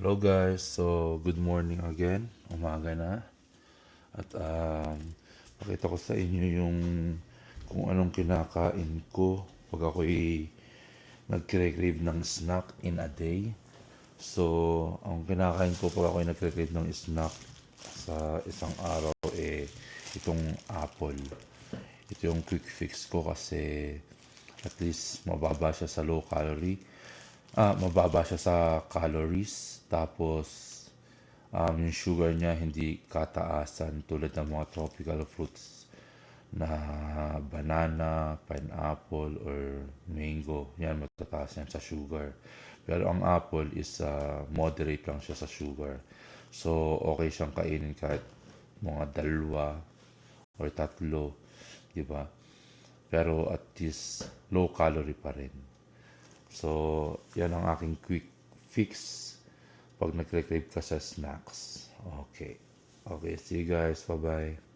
Hello guys, so good morning again, umaga na. At pakita ko sa inyo yung kung anong kinakain ko pag ako'y nagkre-crave ng snack in a day. So, ang kinakain ko pag ako'y nagkre-crave ng snack sa isang araw itong apple. Ito yung quick fix ko kasi at least mababa siya sa low calorie. Mababa siya sa calories. Tapos, yung sugar niya hindi kataasan tulad ng mga tropical fruits na banana, pineapple, or mango. Yan, matataas yan sa sugar. Pero ang apple is moderate lang siya sa sugar. So, okay siyang kainin kahit mga dalawa or tatlo, di ba? Pero at least low calorie pa rin. So, yan ang aking quick fix pag nagre-crave ka sa snacks. Okay. Okay, see you guys. Bye-bye.